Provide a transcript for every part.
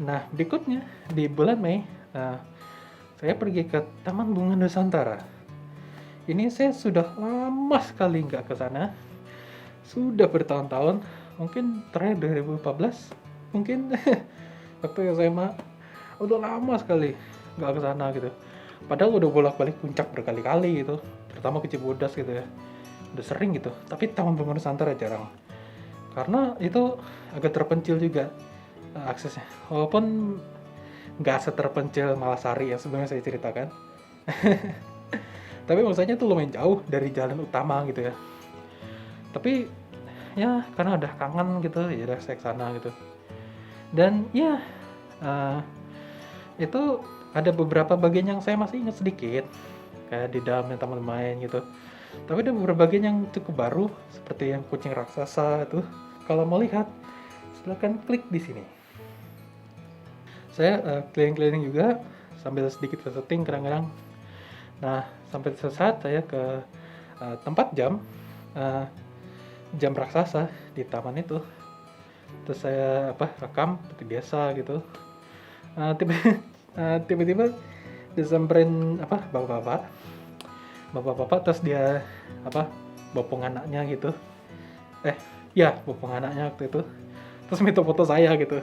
Nah, berikutnya di bulan Mei, eee, saya pergi ke Taman Bunga Nusantara. Ini saya sudah lama sekali nggak ke sana, sudah bertahun-tahun, mungkin terakhir 2014, mungkin waktu SMA, udah lama sekali nggak ke sana gitu. Padahal udah bolak-balik Puncak berkali-kali gitu, terutama ke Cibodas gitu ya, udah sering gitu, tapi Taman Bunga Nusantara jarang. Karena itu agak terpencil juga, aksesnya. Walaupun nggak seterpencil Malasari yang sebelumnya saya ceritakan. Tapi maksudnya tuh lumayan jauh dari jalan utama gitu ya. Tapi ya karena udah kangen gitu, ya udah saya kesana gitu. Dan ya eh, itu ada beberapa bagian yang saya masih ingat sedikit, kayak di dalamnya taman main gitu. Tapi ada beberapa bagian yang cukup baru, seperti yang kucing raksasa itu. Kalau mau lihat, silahkan klik di sini. Saya keliling-keliling juga sambil sedikit setting kadang-kadang. Nah, sampai suatu saat saya ke tempat uh, jam raksasa di taman itu. Terus saya rekam seperti biasa gitu. Tiba tiba-tiba disamperin bapak-bapak terus dia bopong anaknya gitu. Ya bopong anaknya waktu itu. Terus minta foto saya gitu.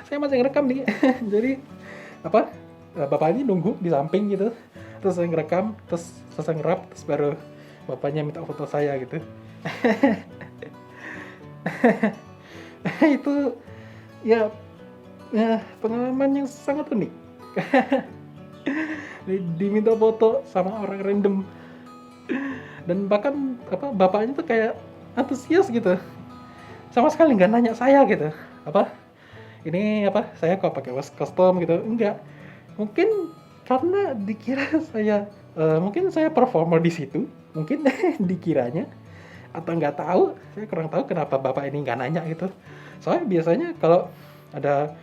Saya masih ngerekam nih. Jadi apa bapak ini nunggu di samping gitu, terus saya ngerekam, terus selesai ngerap, terus baru bapaknya minta foto saya gitu. Itu ya, pengalaman yang sangat unik. Diminta foto sama orang random, dan bahkan bapaknya tuh kayak antusias gitu, sama sekali nggak nanya saya gitu, ini saya kok pakai kostum gitu, enggak. Mungkin karena dikira saya, mungkin saya performer di situ, mungkin dikiranya, atau nggak tahu, saya kurang tahu kenapa bapak ini nggak nanya gitu. Soalnya biasanya kalau ada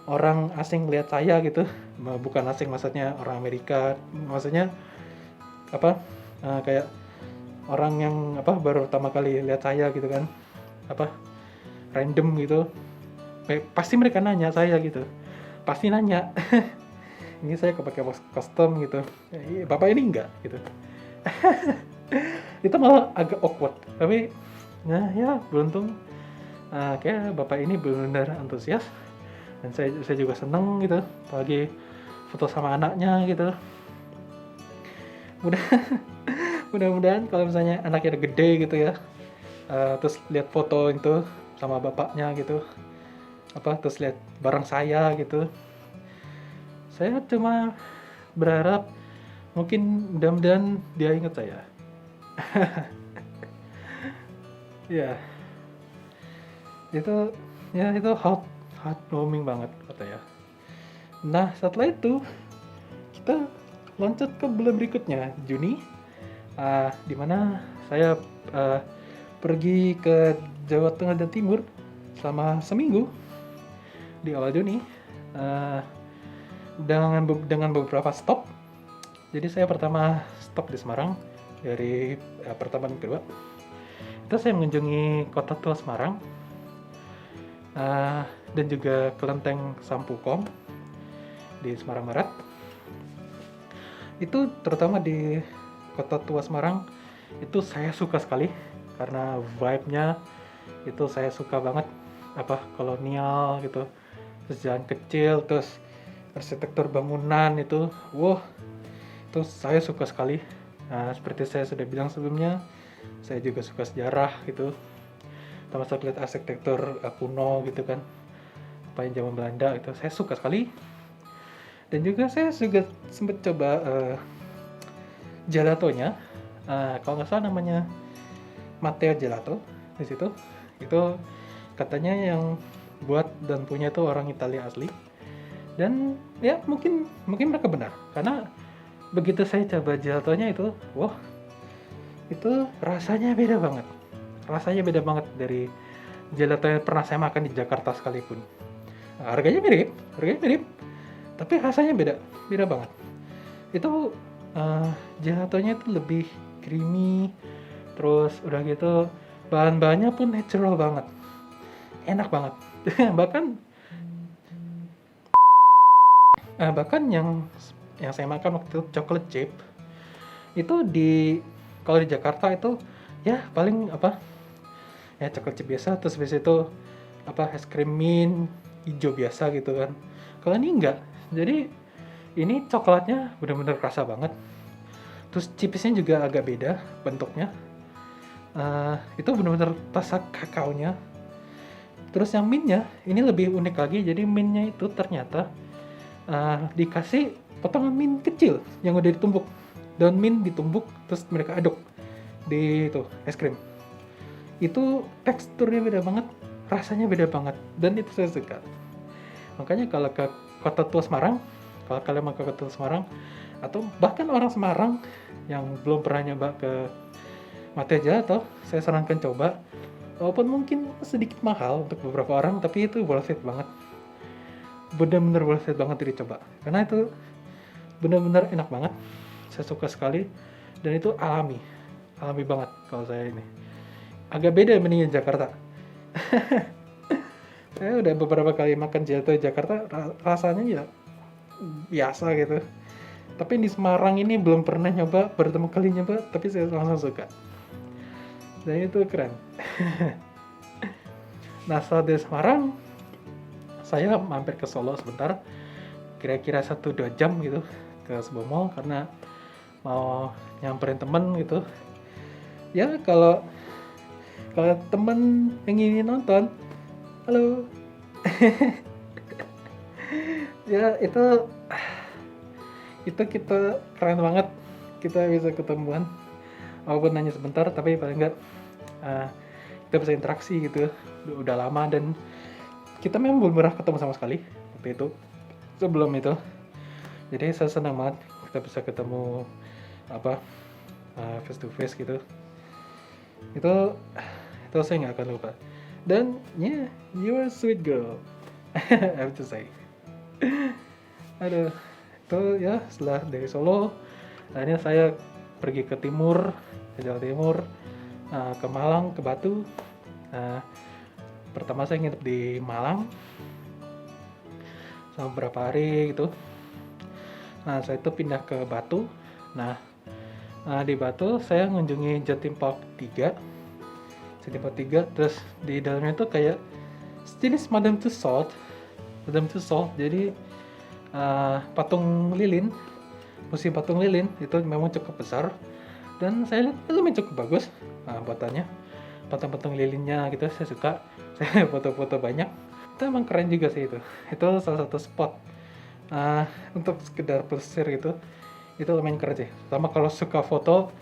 orang asing lihat saya gitu, bukan asing maksudnya orang Amerika, maksudnya kayak orang yang baru pertama kali lihat saya gitu kan, apa random gitu, pasti mereka nanya saya gitu, pasti nanya. Ini saya kepakai kostum gitu, bapak ini enggak gitu. Itu malah agak awkward, tapi nah ya beruntung, kayak bapak ini benar-benar antusias, dan saya juga seneng gitu, apalagi foto sama anaknya gitu. Mudah mudah-mudahan kalau misalnya anaknya udah gede gitu ya, terus lihat foto itu sama bapaknya gitu, terus lihat bareng saya gitu, saya cuma berharap mungkin mudah-mudahan dia ingat saya. Ya, itu itu heartwarming banget katanya. Nah, setelah itu kita lanjut ke bulan berikutnya, Juni, di mana saya pergi ke Jawa Tengah dan Timur selama seminggu di awal Juni, uh, dengan beberapa stop. Jadi saya pertama stop di Semarang, dari pertemuan kedua itu saya mengunjungi kota tua Semarang, dan juga kelenteng Sampukong di Semarang Barat. Itu terutama di kota tua Semarang itu saya suka sekali karena vibe-nya itu saya suka banget, kolonial gitu, terus jalan kecil, terus arsitektur bangunan itu, wow, itu saya suka sekali. Nah, seperti saya sudah bilang sebelumnya, saya juga suka sejarah gitu, termasuk lihat arsitektur kuno gitu kan, apa yang zaman Belanda itu saya suka sekali. Dan juga saya juga sempat coba gelatonya, kalau nggak salah namanya Matteo Gelato di situ. Itu katanya yang buat dan punya itu orang Italia asli. Dan ya mungkin mereka benar, karena begitu saya coba gelatonya itu, wah, itu rasanya beda banget. Rasanya beda banget dari gelato yang pernah saya makan di Jakarta sekalipun. Nah, harganya mirip, tapi rasanya beda banget. Itu gelatonya itu lebih creamy, terus udah gitu bahan-bahannya pun natural banget, enak banget. Bahkan Bahkan yang saya makan waktu itu chocolate chip, itu kalau di Jakarta itu ya paling apa, ya chocolate chip biasa, terus habis itu apa, es krim mint hijau biasa gitu kan. Kalau ini enggak. Jadi ini coklatnya benar-benar kerasa banget. Terus chipisnya juga agak beda bentuknya. Itu benar-benar rasa kakaonya. Terus yang mintnya ini lebih unik lagi. Jadi mintnya itu ternyata dikasih potongan mint kecil yang udah ditumbuk. Daun mint ditumbuk terus mereka aduk di itu es krim. Itu teksturnya beda banget, rasanya beda banget, dan itu saya suka. Makanya kalau ke Kota Tua Semarang, kalau kalian mau ke Kota Tua Semarang, atau bahkan orang Semarang yang belum pernah nyoba ke Mate Gelato, saya sarankan coba. Walaupun mungkin sedikit mahal untuk beberapa orang, tapi itu worth it banget. Benar-benar worth it banget dicoba. Karena itu benar-benar enak banget. Saya suka sekali, dan itu alami. Alami banget kalau saya ini. Agak beda mendingin Jakarta. Saya udah beberapa kali makan gelato di Jakarta, rasanya ya biasa gitu. Tapi di Semarang ini belum pernah nyoba, pertama kali nyoba, tapi saya langsung suka. Dan itu keren. Nah, setelah dari Semarang, saya mampir ke Solo sebentar, kira-kira 1-2 jam gitu, ke sebuah mall, karena mau nyamperin temen gitu. Ya, kalau temen yang ingin nonton, halo. Ya, itu kita keren banget, kita bisa ketemuan walaupun nanya sebentar, tapi paling enggak kita bisa interaksi gitu. Udah lama dan kita memang belum pernah ketemu sama sekali waktu itu, sebelum itu. Jadi saya senang banget kita bisa ketemu face to face gitu. Itu saya nggak akan lupa. Dan yeah, you are a sweet girl. I have to say. Aduh, itu ya setelah dari Solo, akhirnya saya pergi ke timur, ke Jawa Timur, ke Malang, ke Batu. Pertama saya nginep di Malang selama beberapa hari gitu. Nah, saya itu pindah ke Batu. Nah, di Batu saya mengunjungi Jatim Park 3. Jatim Park 3, terus di dalamnya itu kayak sejenis Madame Tussauds. Jadi patung lilin, museum patung lilin itu memang cukup besar, dan saya lihat filmnya cukup bagus. Buatannya, patung-patung lilinnya gitu saya suka. Saya foto-foto banyak. Itu emang keren juga sih itu. Itu salah satu spot untuk sekedar plesir gitu. Itu lumayan keren sih. Sama kalau suka foto,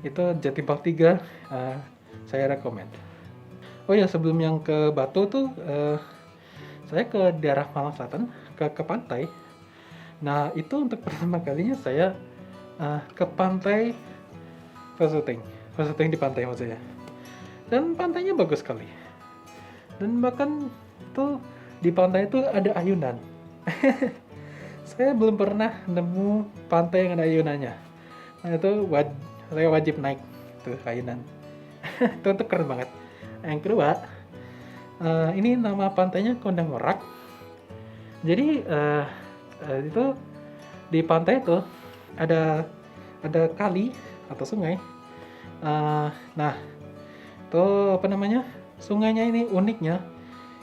itu Jatim Park 3 saya rekomend. Oh ya, sebelum yang ke Batu tuh saya ke daerah Malang Selatan, ke pantai. Nah, itu untuk pertama kalinya saya ke pantai, Fasuting di pantai maksudnya. Dan pantainya bagus sekali. Dan bahkan tuh di pantai itu ada ayunan. Saya belum pernah nemu pantai yang ada ayunannya. Nah, itu saya wajib naik tuh ayunan. Itu keren banget. Yang kedua, ini nama pantainya Kondang Merak. Jadi itu di pantai itu ada kali atau sungai. Nah, itu apa namanya? Sungainya ini uniknya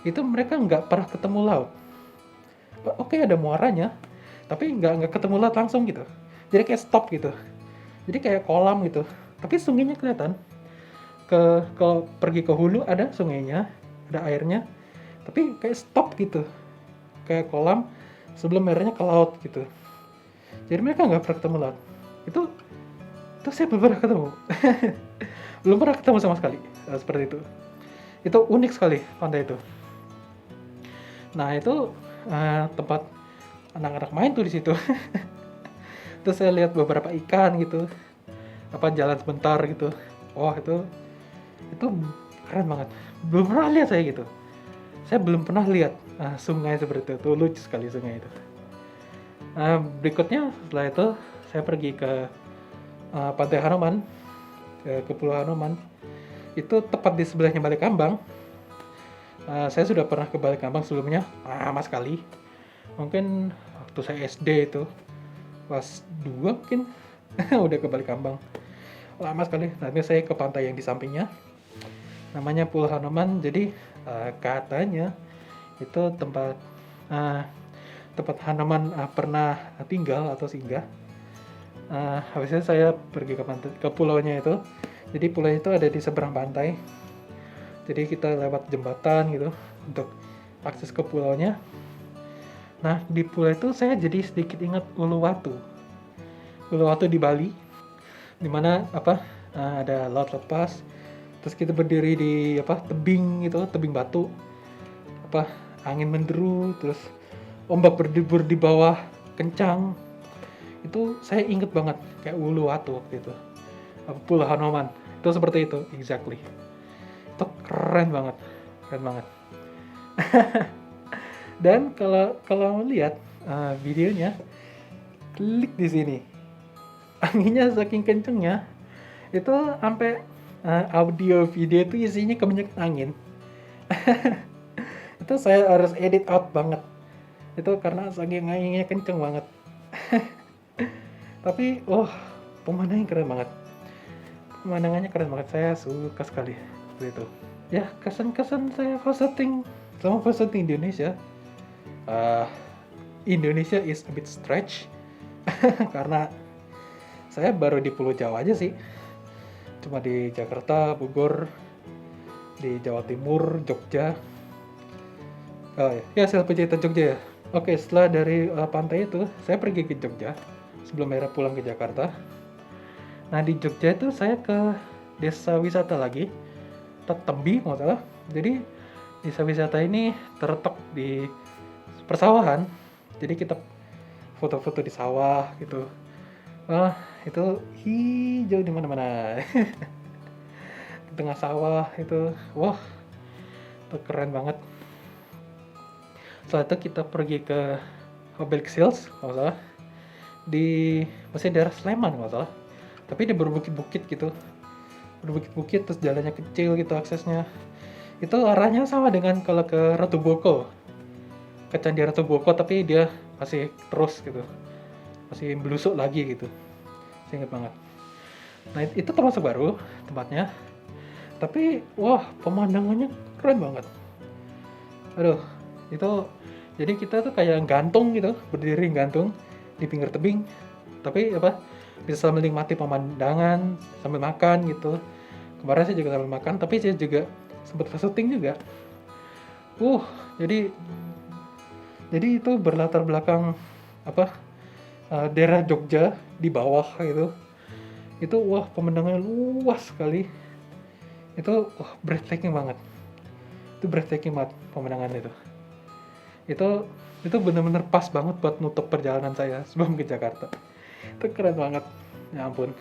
itu mereka nggak pernah ketemu laut. Oke, ada muaranya, tapi nggak ketemu laut langsung gitu. Jadi kayak stop gitu. Jadi kayak kolam gitu. Tapi sungainya kelihatan. Kalau pergi ke hulu ada sungainya, ada airnya, tapi kayak stop gitu, kayak kolam sebelum airnya ke laut gitu. Jadi mereka nggak pernah ketemu laut. Itu saya belum pernah ketemu. Belum pernah ketemu sama sekali seperti itu. Itu unik sekali pantai itu. Nah, itu tempat anak-anak main tuh di situ. Terus saya lihat beberapa ikan gitu, jalan sebentar gitu. Wah, itu keren banget. Belum pernah lihat saya gitu. Saya belum pernah lihat sungai seperti itu. Lucu sekali sungai itu. Berikutnya setelah itu saya pergi ke Pantai Hanoman, ke Pulau Hanoman. Itu tepat di sebelahnya Balikambang. Saya sudah pernah ke Balikambang sebelumnya, lama sekali. Mungkin waktu saya SD itu kelas 2 mungkin. Udah ke Balikambang lama sekali. Nanti saya ke pantai yang di sampingnya, namanya Pulau Hanoman. Jadi katanya itu tempat tempat Hanoman pernah tinggal atau singgah. Habis itu saya pergi ke pulaunya itu. Jadi pulau itu ada di seberang pantai, jadi kita lewat jembatan gitu untuk akses ke pulaunya. Nah, di pulau itu saya jadi sedikit ingat Uluwatu di Bali, dimana ada laut lepas, terus kita berdiri di tebing gitu, tebing batu, angin menderu, terus ombak berdebur di bawah kencang. Itu saya inget banget kayak Uluwatu waktu itu, Pulau Hanoman itu seperti itu exactly. Itu keren banget. Dan kalau lihat videonya, klik di sini, anginnya saking kencengnya itu sampai audio video itu isinya kebanyakan angin. Itu saya harus edit out banget itu karena saking anginnya kenceng banget. Tapi pemandangannya keren banget, saya suka sekali itu. Ya, kesan-kesan saya visiting Indonesia. Indonesia is a bit stretch karena saya baru di Pulau Jawa aja sih, cuma di Jakarta, Bogor, di Jawa Timur, Jogja. Saya cerita Jogja ya. Oke, setelah dari pantai itu saya pergi ke Jogja sebelum akhirnya pulang ke Jakarta. Nah, di Jogja itu saya ke desa wisata lagi, Tetembi nggak salah. Jadi desa wisata ini terletak di persawahan, jadi kita foto-foto di sawah gitu. Itu hijau di mana-mana. Di tengah sawah itu, itu keren banget. Setelah itu kita pergi ke Hobelk Hills nggak salah, masih daerah Sleman nggak salah, tapi dia berbukit-bukit gitu, terus jalannya kecil gitu aksesnya. Itu arahnya sama dengan kalau ke Ratu Boko, ke Candi Ratu Boko, tapi dia masih terus gitu, masih belusuk lagi gitu. Saya ingat banget. Nah, itu termasuk baru tempatnya, tapi pemandangannya keren banget. Itu jadi kita tuh kayak gantung gitu, berdiri gantung di pinggir tebing, tapi bisa menikmati pemandangan sambil makan gitu. Kemarin saya juga sambil makan, tapi saya juga sempat syuting juga. Jadi itu berlatar belakang daerah Jogja di bawah gitu. Itu pemandangannya luas sekali. Itu breathtaking banget. Pemandangan itu. Itu benar-benar pas banget buat nutup perjalanan saya sebelum ke Jakarta. Itu keren banget. Ya ampun.